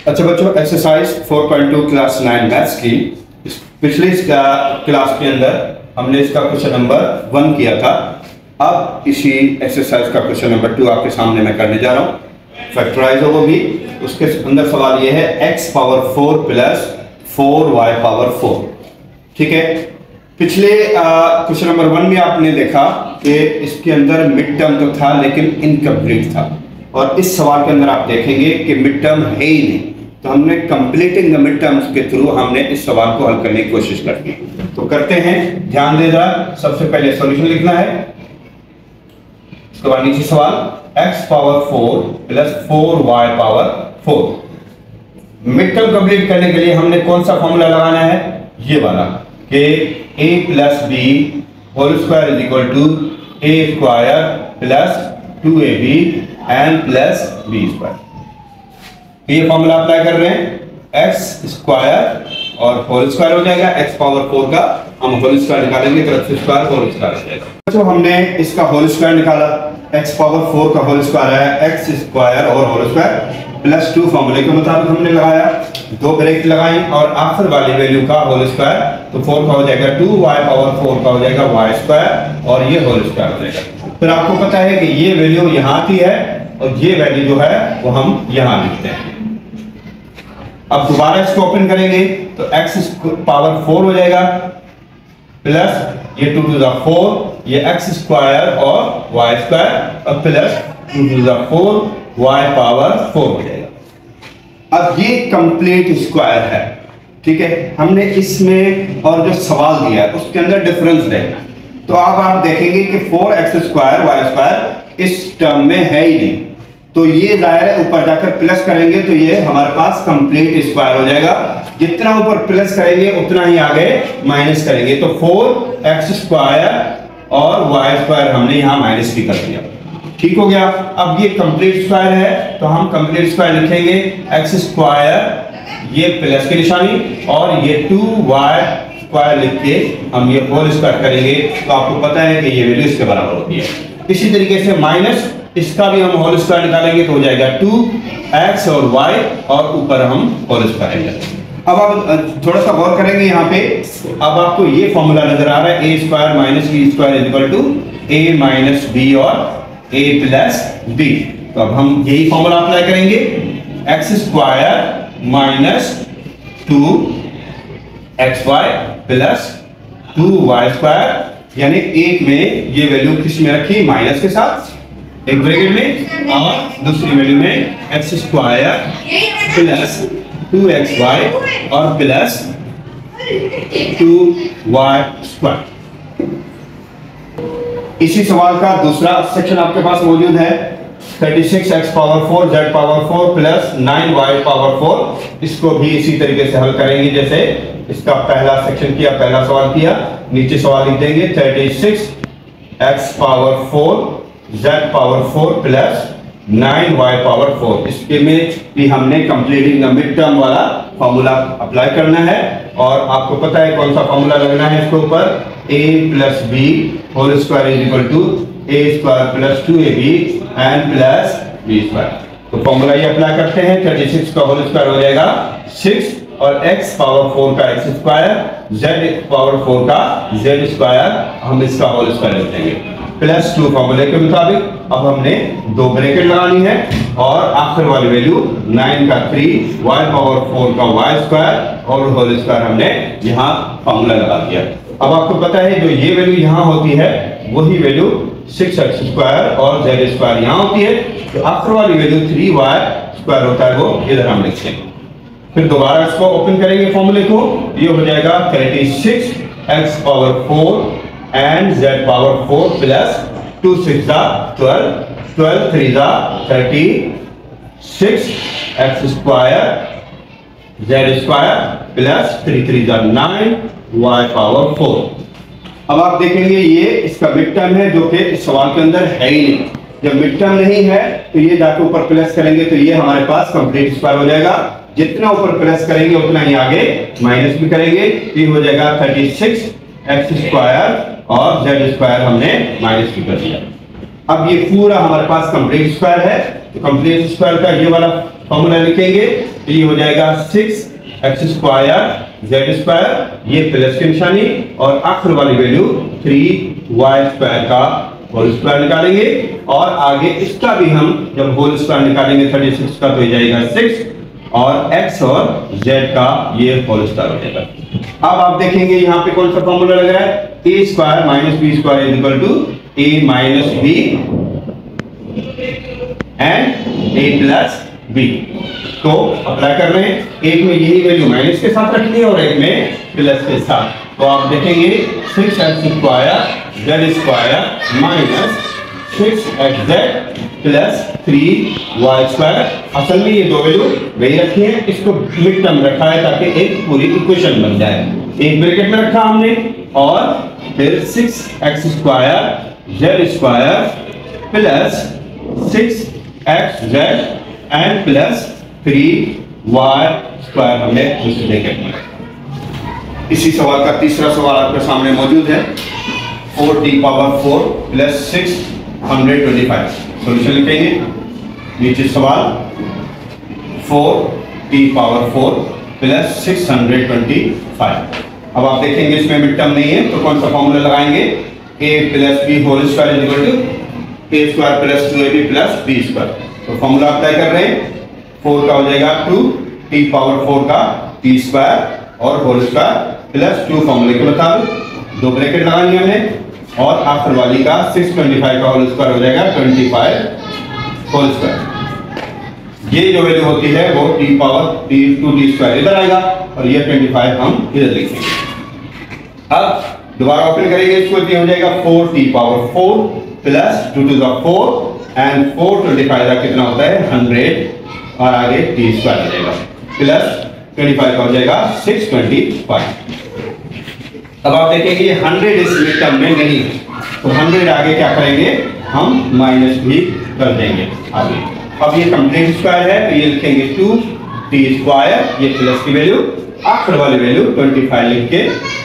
अच्छा बच्चों, exercise 4.2 class 9 maths की पिछले क्लास के अंदर हमने इसका क्वेश्चन नंबर 1 किया था। अब इसी एक्सरसाइज का क्वेश्चन नंबर 2 आपके सामने मैं करने जा रहा हूँ। फैक्टराइज होगा भी। उसके अंदर सवाल ये है x power 4 plus 4y power 4। ठीक है, पिछले क्वेश्चन नंबर 1 में आपने देखा कि इसके अंदर मिड टर्म तो था लेकिन इनकम्प्लीट था, और इस सवाल के अंदर आप देखेंगे कि मिड टर्म है ही नहीं, तो हमने कंप्लीटिंग द मिड टर्म्स के थ्रू हमने इस सवाल को हल करने की कोशिश करनी। तो करते हैं, ध्यान दे जरा। सबसे पहले सॉल्यूशन लिखना है, उसके बाद नीचे सवाल x power 4 plus 4y power 4। Mid term complete करने के लिए हमने कौन सा फॉर्मूला लगाना है? ये वाला कि a plus B whole square is equal to a square plus 2ab and plus B square. ये फॉर्मूला अप्लाई कर रहे हैं, x स्क्वायर और होल स्क्वायर हो जाएगा। x पावर 4 का हम होल स्क्वायर निकालेंगे तो x स्क्वायर होल स्क्वायर हो जाएगा। तो हमने इसका होल स्क्वायर निकाला, x पावर 4 का होल स्क्वायर है x स्क्वायर और होल स्क्वायर प्लस 2 फॉर्मूले के मुताबिक हमने लगाया, दो ब्रैकेट लगाई और आखिर वाली वैल्यू का होल स्क्वायर, तो 4 का हो जाएगा 2y पावर 4 का हो जाएगा y स्क्वायर और ये होल स्क्वायर हो जाएगा। फिर आपको पता है कि ये वैल्यू यहाँ की है और ये वैल्यू जो है वो हम यहाँ लिखते हैं। अब दोबारा इसको ओपन करेंगे तो x पावर 4 हो जाएगा प्लस ये 2 टू द 4 ये x स्क्वायर और y स्क्वायर और plus 2 to the 4 y power 4 हो जाएगा। अब ये कंप्लीट स्क्वायर है। ठीक है, हमने इसमें और जो सवाल दिया है उसके अंदर डिफरेंस देखना, तो अब आप देखेंगे कि 4x स्क्वायर y स्क्वायर इस टर्म में है ही नहीं, तो ये जाहिर है ऊपर जाकर प्लस करेंगे तो ये हमारे पास कंप्लीट स्क्वायर हो जाएगा। जितना ऊपर प्लस करेंगे उतना ही आगे माइनस करेंगे, तो 4x स्क्वायर और y स्क्वायर हमने यहाँ माइनस भी कर दिया। ठीक हो गया। अब ये कंप्लीट स्क्वायर है तो हम कंप्लीट स्क्वायर लिखेंगे x स्क्वायर ये प्लस की निशानी और ये 2y स्क्वायर लिख के हम ये होल स्क्वायर करेंगे, तो आपको पता है कि ये वैल्यू इसके बराबर होती है। इसी तरीके से माइनस इसका भी हम होल स्क्वायर निकालेंगे तो हो जाएगा 2x और y और ऊपर हम होल स्क्वायर करेंगे। अब आप थोड़ा सा गौर करेंगे यहाँ पे, अब आपको ये फॉर्मूला नजर आ रहा है a square minus B square is equal to a minus B और a प्लस बी। तो अब हम यही फॉर्मूला अप्लाई करेंगे, x square minus 2xy plus 2y square, यानी एक में ये वैल्यू किस में रखी? माइनस के साथ एक ब्रैकेट में, और दूसरी वैल्यू में x स्क्वायर प्लस 2xy और प्लस 2y स्क्वायर। इसी सवाल का दूसरा सेक्शन आपके पास मौजूद है, 36x power 4 z power 4 plus 9y power 4। इसको भी इसी तरीके से हल करेंगे जैसे इसका पहला सेक्शन किया, पहला सवाल किया। नीचे सवाल लिख देंगे 36x power 4 z power 4 plus 9y power 4। इसके में भी हमने कंप्लीटिंग द मिड टर्म वाला फॉर्मूला अप्लाई करना है, और आपको पता है कौन सा फॉर्मूला लगना है इसके ऊपर, a plus B whole square is equal to a square plus 2ab and plus B square. तो फॉर्मूला ये अप्लाई करते हैं, 36 का होल स्क्वायर हो जाएगा 6 और x पावर 4 का x स्क्वायर, z पावर 4 का z स्क्वायर, हम इसका होल स्क्वायर लिख देंगे प्लस 2 फॉर्मूले के मुताबिक। अब हमने दो ब्रैकेट लगानी है और आखिर वाली वैल्यू 9 का 3 y पावर 4 का y स्क्वायर और होल स्क्वायर हमने यहाँ फॉर्मूला लगा दिया। अब आपको पता है जो ये वैल्यू यहाँ होती है वही वैल्यू 6x स्क्वायर और z स्क्वायर यहाँ होती है, तो आखिर वाली वैल्यू 3y स्क्वायर होता है, वो इधर हम लिखते हैं। फिर दोबारा इसको ओपन करेंगे फॉर्मूले को, ये हो जाएगा 36x power 4 and z power 4 plus 2 6 12 12 3 36 x square z square plus 3 3 9 y power 4। अब आप देखेंगे ये इसका मिड टर्म है जो कि इस सवाल के अंदर है ही नहीं। जब मिड टर्म नहीं है तो ये जाके ऊपर प्लस करेंगे तो ये हमारे पास कंप्लीट स्क्वायर हो जाएगा। जितना ऊपर प्लस करेंगे उतना ही आगे माइनस भी करेंगे, ये हो जाएगा 36 x स्क्वायर और z स्क्वायर हमने माइनस भी कर दिया। अब ये पूरा हमारे पास कंप्लीट स्क्वायर है, तो कंप्लीट स्क्वायर का ये वाला फॉर्मूला लिखेंगे, तो ये हो जाएगा 6x² z², ये प्लस की निशानी, और आखिर वाली वैल्यू 3y² का होल स्क्वायर निकालेंगे। और आगे इसका भी हम जब होल स्क्वायर निकालेंगे 36 का, तो ये जाएगा 6, और x और z का ये होल स्क्वायर हो जाएगा। अब आप देखेंगे यहाँ पे कौन सा फॉर्मूला लग रहा है, a² - b² = a - b and a + b। तो अप्लाई कर रहे हैं, एक में यही वैल्यू माइनस के साथ रखनी है और एक में प्लस के साथ। तो आप देखेंगे 6x² z² - 6xz + 3y²। असल में ये दो वैल्यू वही रखी है, इसको मिड टर्म रखा है ताकि एक पूरी इक्वेशन बन जाए। एक ब्रैकेट में रखा हमने, और फिर 6x² z² + 6xz and plus 3y² हमने दूसरे ब्रैकेट में। इसी सवाल का तीसरा सवाल आपके सामने मौजूद है, 4t⁴ + 625। सॉल्यूशन लिखेंगे नीचे सवाल, 4t⁴ + 625। अब आप देखेंगे इसमें मिड टर्म नहीं है, तो कौन सा फॉर्मूला लगाएंगे, a + b whole square = a² + 2ab + b²। तो फॉर्मूला अप्लाई कर रहे हैं, 4 का हो जाएगा 2, t⁴ का t² और होल स्क्वायर प्लस 2 फॉर्मूले के मुताबिक दो ब्रैकेट लगाएंगे हमने, और आखिर वाली का 625 का होल स्क्वायर हो जाएगा 25 होल स्क्वायर। ये जो वैल्यू होती है वो t⁴ इधर आएगा, और ये 25 हम इधर लिखेंगे। अब दोबारा ओपन करेंगे इसको, ये हो जाएगा 4t⁴ + 2 to the 4 एंड 425 का कितना होता है 100, और आगे t² आ जाएगा, प्लस 25 का हो जाएगा 625। अब आप देखेंगे ये 100 इस मिड टर्म में नहीं है, तो 100 आगे क्या करेंगे, हम माइनस भी कर देंगे आगे। अब ये कंप्लीट स्क्वायर है, तो ये लिखेंगे 2t², ये प्लस की वैल्यू, आखिर वाली वैल्यू 25 लिख के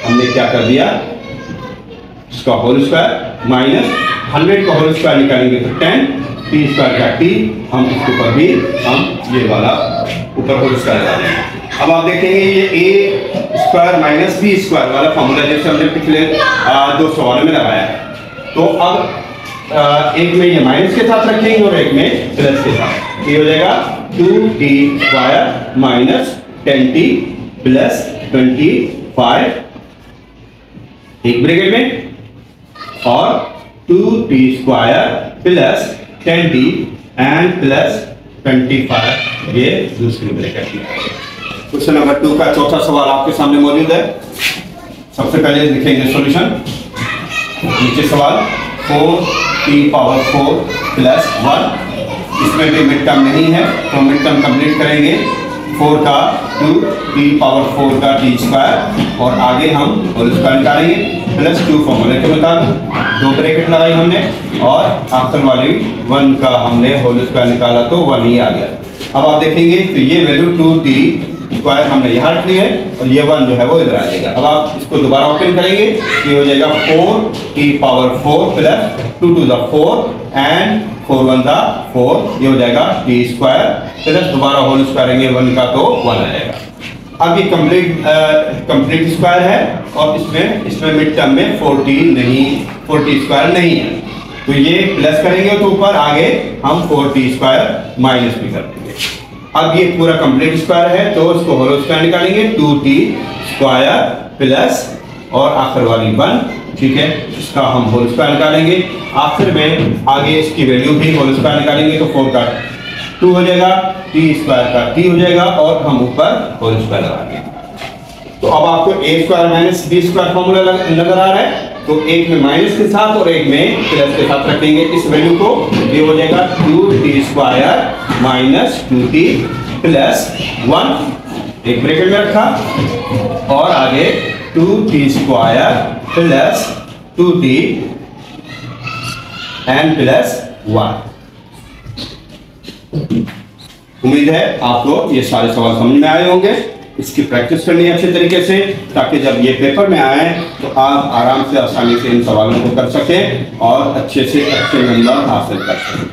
हमने क्या कर दिया, इसका होल स्क्वायर माइनस 100 का होल स्क्वायर निकालेंगे तो 10, t² का t, हम इसके ऊपर भी हम ये वाला ऊपर होल स्क्वायर लगा देंगे। अब आप देखेंगे ये a² - b² वाला फॉर्मूला जैसे हमने पिछले दो सवालों में लगाया, तो अब एक में ये माइनस के साथ रखेंगे और एक में प्लस के साथ। ये हो जाएगा 2t² - 10t + 25 एक ब्रैकेट में, और 2t² + 10t एंड प्लस 25 ये दूसरी ब्रैकेट में। क्वेश्चन नंबर 2 का चौथा सवाल आपके सामने मौजूद है। सबसे पहले लिखेंगे सॉल्यूशन, नीचे सवाल 4t⁴ + 1, इसमें भी मिड टर्म नहीं है, तो मिड टर्म कंप्लीट करेंगे, 4 का 2t⁴ का t², और आगे हम होल स्क्वायर निकालेंगे प्लस 2 फॉर्मूले के मुताबिक दो ब्रैकेट लगाई हमने, और आखिर वाली 1 का हमने होल स्क्वायर निकाला तो 1 ही आ गया। अब आप देखेंगे तो ये वैल्यू 2t² हमने यहाँ रख ली है, और ये 1 जो है वो इधर आ जाएगा। अब आप इसको दोबारा ओपन करेंगे, ये हो जाएगा 4t⁴ + 2 to the 4 एंड 4 1 दा 4, ये हो जाएगा t² प्लस दोबारा होल स्क्वायर करेंगे 1 का तो 1 आ जाएगा। अब ये कंप्लीट स्क्वायर है, और इसमें मिड टर्म में 40 नहीं है, तो ये प्लस करेंगे तो ऊपर आगे हम 40² माइनस भी कर देंगे। अब ये पूरा कंप्लीट स्क्वायर है, तो इसको होल स्क्वायर निकालेंगे, 2t² प्लस और आखिर वाली 1, ठीक है, इसका हम होल स्क्वायर निकालेंगे। आखिर में आगे इसकी वैल्यू भी होल स्क्वायर निकालेंगे, तो 4 का 2 हो जाएगा, t² का t हो जाएगा, और हम ऊपर होल स्क्वायर लगाएंगे। तो अब आपको a² - b² फॉर्मूला नजर आ रहा है, तो एक में माइनस के साथ और एक में प्लस के साथ रखेंगे इस वैल्यू को, ये हो जाएगा 2t² - 2t + 1, एक ब्रैकेट में रखा, और आगे 2t² + 2t एंड प्लस 1। उम्मीद है आपको ये सारे सवाल समझ में आए होंगे। इसकी प्रैक्टिस करनी है अच्छे तरीके से, ताकि जब ये पेपर में आए तो आप आराम से आसानी से इन सवालों को कर सकें और अच्छे से अच्छे नंबर हासिल कर सकें।